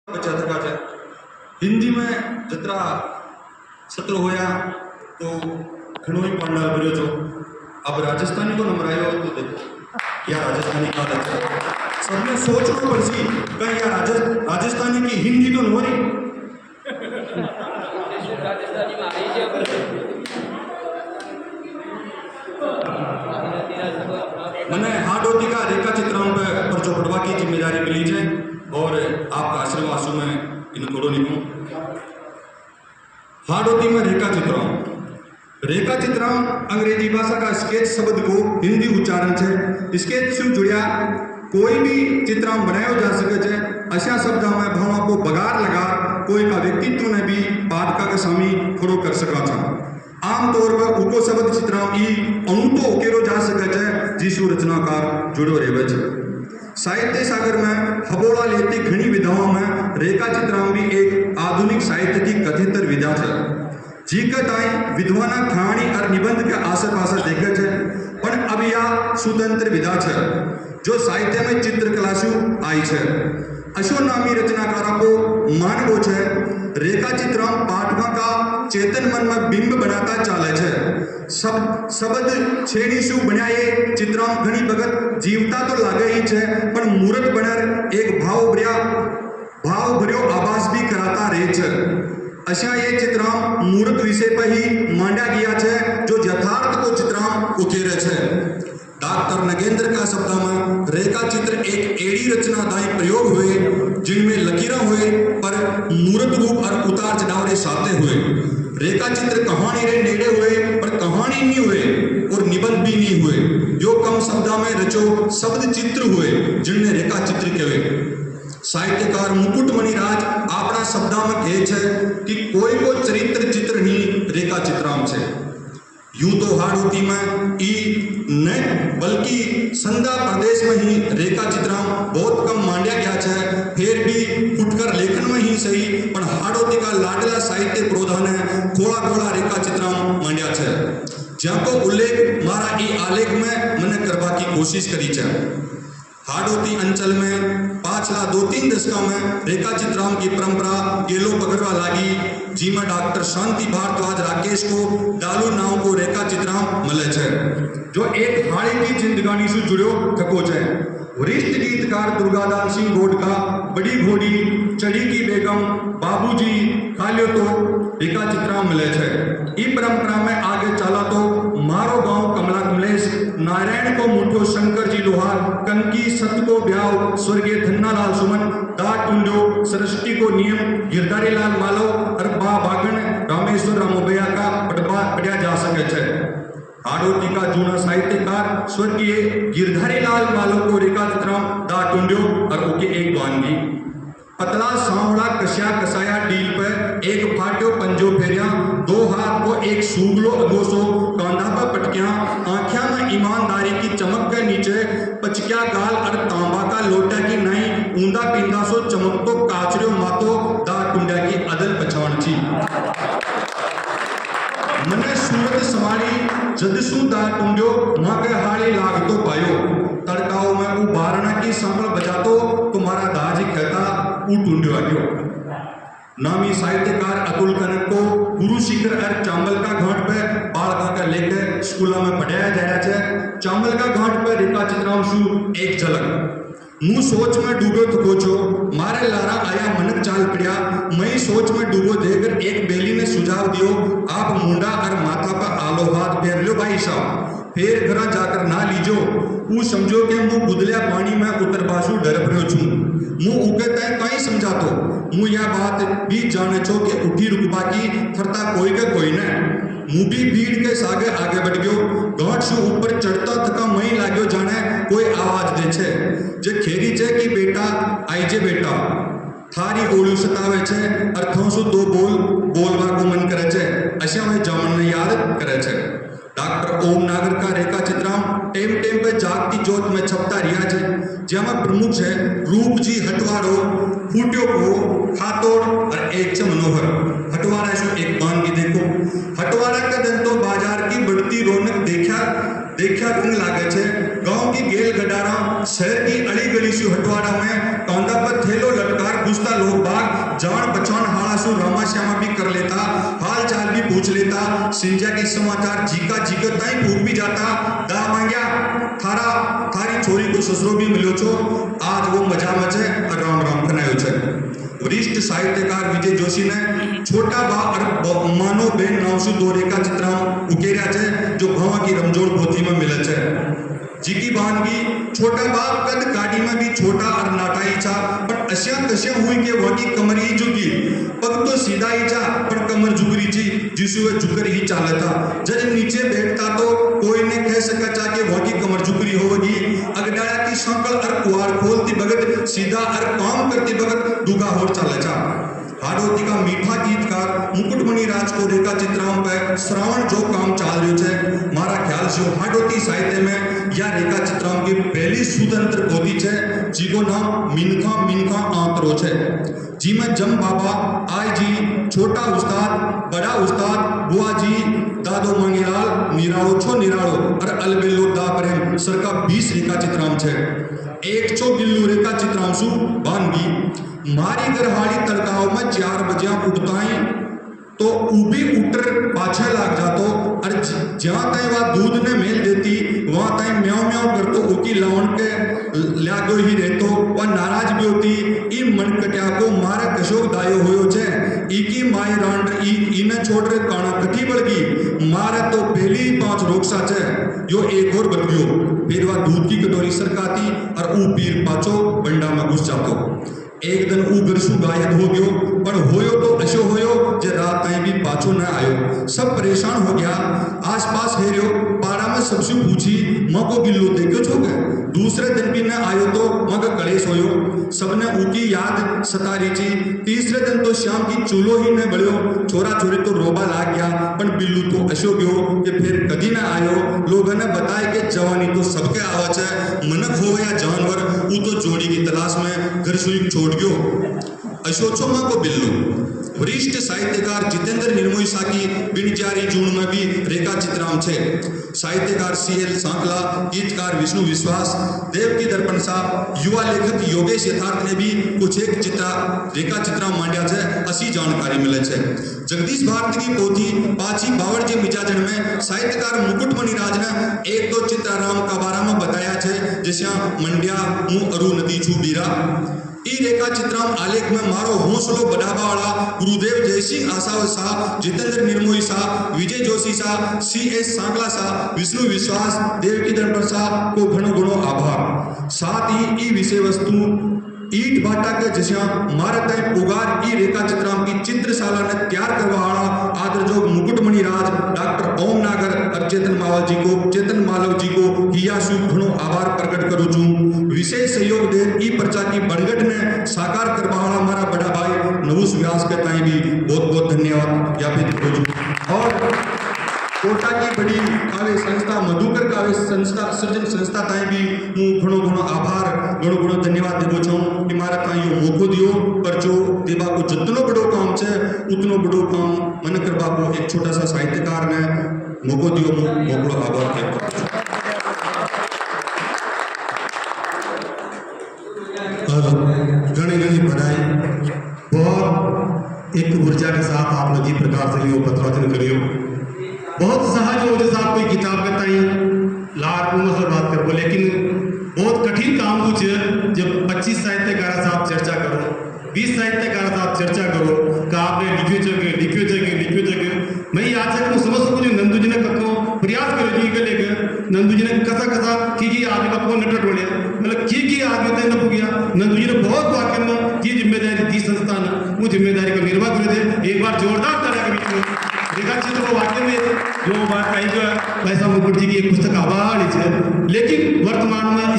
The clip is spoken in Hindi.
बचा था છે हिंदी में जतरा सत्र होया तो घणो ही पंडाल भरियो छो। अब राजस्थानी को नंबर आयो तो देखो या राजस्थानी का है सबने सोचना पड़सी कहीं या राजस्थानी की हिंदी तो नोरी राजस्थानी में आई है मैंने हाडोती का रेखा चित्रण पर जो पढ़वा की जिम्मेदारी मिली है और आपका आशीर्वाद सु में इन थोड़ो निकूं। हाडोती में रेखा चित्रण अंग्रेजी भाषा का स्केच शब्द को हिंदी उच्चारण है। स्केच से जुड़िया कोई भी चित्रण बनाया जा सके है। अशा शब्द में भावों को बगार लगा कोई का व्यक्तित्व ने भी पाठका के सामी खड़ो कर सका था। आमतौर पर उको शब्द चित्रण ई अणुतो उकेरो जा सके है जिसु रचनाकार जुड़ो रहे है। साहित्य सागर में हबोड़ा लेती घनी विधाओं में रेखा चित्रण भी एक आधुनिक साहित्य की कथितर विधा है। जीकत आई विद्वाना कहानी और निबंध के आसर पासर देखे है पर अब यह स्वतंत्र विधा है जो साहित्य में चित्रकला से आई है। अशो नामी रचनाकारों को मानवो है रेखा चित्रण पाठकों का चेतन मन में बिंब बनाता चाले है। शब्द छेड़ी से बनाए चित्रण घनी भगत जीवता तो लागे ही है पर मूर्त बनर एक भाव भर्यो आभास भी कराता रहे है। अशा ये चित्रण मूर्त विषय पर ही मांडा गया है जो यथार्थ को चित्रण उकेरे है। डॉक्टर नगेंद्र का शब्द में रेखा चित्र एक एड़ी रचनादायी प्रयोग हुए जिनमें लकीरें हुए पर मूर्त रूप और उतार चढ़ाव रे साथे हुए। रेखा चित्र कहानी रे नेड़े हुए पर कहानी नहीं हुए और निबंध भी नहीं हुए जो कम शब्दों में रचो शब्द चित्र हुए जिनने रेखा चित्र कहे। साहित्यकार मुकुटमणि राज अपना शब्दों में कहे है कि कोई को चरित्र चित्र नहीं रेखा चित्राम है। यूं तो हाडोती में ई न बल्कि संधा प्रदेश में ही रेखा चित्रण बहुत कम मांडा गया है। फिर भी फुटकर लेखन में ही सही पर हाडोती का लाडला साहित्य प्रोधा ने खोड़ा खोड़ा रेखा चित्रण मांडा है जको उल्लेख मारा ई आलेख में मैंने करवा की कोशिश करी है। हाडोती अंचल में पाछला 2-3 दशकों में रेखा चित्रण की परंपरा गेलो पकड़वा लागी जिसमें डॉक्टर शांति भारद्वाज राकेश को डालू नाव को रेखा चित्रण मिले है जो एक हाड़ी की जिंदगानी से जुड़ो थको है। वरिष्ठ गीतकार दुर्गादान सिंह गोड का बड़ी घोड़ी चढ़ी की बेगम बाबूजी खालियो तो रेखा चित्रण मिले है। इस परंपरा में आगे चला तो मारो गांव कमला कमलेश नारायण को मुठो शंकर जी लोहार कंकी सत को ब्याव स्वर्गीय धन्नालाल सुमन दा टुंडो सरस्वती को नियम गिरधारी लाल मालव और बा बागन रामेश्वर रामोबैया का पढ़ा जा सके है। हाडोती का जूना साहित्यकार स्वर्गीय गिरधारी लाल मालव को रेखा चित्रण दा टुंडो और उनके एक वानगी पतला सांवड़ा कसिया कसाया डील पर एक फाट्यो पंजो फेरिया 2 हाथ को एक सूगलो अगोसो कांधा पर पटकिया आंखिया में ईमानदारी की चमक के नीचे पचकिया गाल और तांबा का लोटा की नई ऊंदा पिंदा सो चमक तो काचरियो मातो दा टुंडा की अदल पछाण थी। मने सूरत सवारी जदसू दा टुंडो मां के हाली लाग तो पायो तड़काओ में ऊ बारणा की सांभल बजातो तुम्हारा दाज कहता ऊ टुंडो आयो। नामी साहित्यकार अतुल कनक को गुरु शिखर और चांबल का घाट पे बालका का लेकर स्कूलों में पढ़ाया जा रहा है। चांबल का घाट पर रेखा चित्रण सु एक झलक मुंह सोच में डूबो तो कोचो मारे लारा आया मनक चाल पड़िया मई सोच में डूबो देकर एक बेली ने सुझाव दियो आप मुंडा और माथा पर आलो हाथ फेर लो भाई साहब फिर घर जाकर ना लीजो ऊ समझो के मुंह बुदलिया पानी में उतर बासु डर पड़ो छू मुंह उके तय कहीं समझातो मुंह यह बात भी जाने छो के उठी रुकबा की थरता कोई के कोई न मुंह भी भीड़ के सागे आगे बढ़ गयो घाट से ऊपर चढ़ता थका मई लाग्यो जाने कोई आवाज दे छे जे खेरी छे कि बेटा आई जे बेटा थारी ओळू सतावे छे अर्थों से 2 बोलवा को मन करे छे अशा में जमन ने याद करे छे। डॉक्टर ओम नागर का रेखा चित्रण टेम पे जागती जोत में छपता रिया है जेमा प्रमुख है रूप जी हटवारो फूट्यो को खातोड़ और एक छ मनोहर हटवारा से एक बान की देखो हटवारा का दिन तो बाजार की बढ़ती रौनक देखा रंग लागे छे। गांव की गेल गडारा शहर की अली गली से हटवारा में कांधा पर थैलो लटकार घुसता लोग बाग जान पहचान हालासु रामा श्यामा भी कर लेता, हाल चाल भी पूछ लेता, सिंजा के समाचार जीका जीकर ताई पूछ भी जाता, दा मांग्या थारी छोरी को ससुरो भी मिलो छो, आज वो मजा मचे और राम राम कनायो छे। वरिष्ठ साहित्यकार विजय जोशी ने छोटा बा और मानो बेन नाम से दो रेखा चित्र उकेर्या छे जो भवा की रमजोड़ पोथी में मिले छे। जीकी बानगी छोटा बाप कद काटी में भी छोटा और नाटाई छा पर अश्या कश्या हुई के वही कमरी झुकी पग तो सीधा ही छा पर कमर झुकरी छी जिसु वे झुकर ही चालता जज नीचे बैठता तो कोई ने कह सका चा के वही कमर झुकरी होगी अगडाया की संकल और कुआर खोलती भगत सीधा और काम करती भगत दुगा होर चाले छा। हाडोती का मीठा गीतकार मुकुटमणि राज को रेखा चित्राओं पर श्रावण जो काम चाल रही है मारा ख्याल से हाडोती साहित्य में या रेखा चित्राओं की पहली स्वतंत्र पोथी है जीको नाम मिनखा मिनखा आंतरो है जी में जम बाबा आई जी छोटा उस्ताद बड़ा उस्ताद बुआ जी दादो मंगेलाल निराड़ो छो निराड़ो और अलबेलो दा प्रेम सरका 20 रेखा चित्राम छे एक छो गिल्लू रेखा चित्रांशु बानगी मारी गरहाड़ी तड़काव में 4 बजे उठताई तो उभी उटर पाछे लाग जातो और जहां तय वह दूध ने मेल देती वहां तय म्याव म्याव करतो उकी लावण के लागो ही रहतो और नाराज भी होती ई मनकट्या को मारे कशोक दायो होयो छे इकी माई रांड इने छोड़ रे काना कठी बड़गी मारे तो पहली 5 रोकसा छे यो एक और बद गयो फिर वह दूध की कटोरी सरकाती और ऊ पीर पाछो बंडा में घुस जातो। एक दिन ऊ गरसु गायब हो गयो पर होयो तो अशो होयो जे रात ताई भी पाछो न आयो सब परेशान हो गया आसपास हेरियो पाड़ा में सबसे पूछी मको गिल्लो देखो छोगे दूसरे दिन भी न आयो तो मग कलेश होयो सबने ऊकी याद सतारी थी तीसरे दिन तो शाम की चूलो ही न बड़ियो छोरा छोरी तो रोबा लाग गया पर बिल्लू तो अशो गयो कि फिर कदी न आयो लोगों ने बताया कि जवानी तो सबके आवाज है मनक हो या जानवर ऊ तो जोड़ी की तलाश में घर सुई छोड़ गयो अशोचो मां को बिल्लू। वरिष्ठ साहित्यकार जितेंद्र निर्मोही साकी बिनजारी जून में भी रेखा चित्राम छे साहित्यकार CL सांकला गीतकार विष्णु विश्वास देव की दर्पण साहब युवा लेखक योगेश यथार्थ ने भी कुछ एक रेखा चित्रा मांड्या छे असी जानकारी मिले छे। जगदीश भारती की पोथी पाची बावड़ जे मिजाजन में साहित्यकार मुकुटमणि राज ने एक दो चित्राराम का बारा में बताया छे जैसा मंड्या मुंह अरु नदी छू बीरा ई रेखा चित्राम आलेख में मारो हौसलो बढ़ावा वाला गुरुदेव जयसिंह आसावत साहब जितेंद्र निर्मोही साहब विजय जोशी साहब CS सांकला साहब विष्णु विश्वास देव की दर्पण साहब को घणो घणो आभार। साथ ही ई विषय वस्तु ईट भाटा के जैसा मारत पुगार ई रेखा चित्राम की चित्रशाला ने तैयार करवा आदर जो मुकुटमणि राज डॉक्टर ओम नागर और चेतन मालव जी को हियासु घणो आभार प्रकट करूं छूं। विशेष सहयोग दे ई पर्चा की बरगट ने साकार करवा हमारा बड़ा भाई नवुस व्यास के ताई भी बहुत बहुत धन्यवाद ज्ञापित करूं और कोटा की बड़ी काव्य संस्था मधुकर काव्य संस्था सृजन संस्था ताई भी हूँ घणो घणो आभार घणो घणो धन्यवाद देवो छूं कि मारा ताई यो मौको दियो पर जो देवा को जितनो बड़ो काम छे उतनो बड़ो काम मन करवा को एक छोटा सा साहित्यकार ने मौको दियो मोकड़ो आभार व्यक्त करूं और घणी घणी बधाई बहुत एक ऊर्जा के साथ आप लोग प्रकार से लियो पत्रवाचन करियो बहुत सहज हो जैसा आप कोई किताब के ताई लार उमर से बात करो लेकिन बहुत कठिन काम कुछ जब 25 साहित्यकार साहब चर्चा करो 20 साहित्यकार साहब चर्चा करो का आपने लिखियो जगह मैं याद से मैं समझ सकूं जो नंदू जी ने कको प्रयास करो जी के लेकर नंदू जी ने कसा की आदमी का को नटट बढ़िया मतलब की आदमी तय न पुगिया नंदू जी ने बहुत वाक्य में की जिम्मेदारी दी संस्था ने वो जिम्मेदारी का निर्वाह करे थे एक बार जोरदार तरह के बीच में रेखा चित्र को वाक्य में जो बात कही जो वैसा मुकुट जी की एक पुस्तक आभार है लेकिन वर्तमान में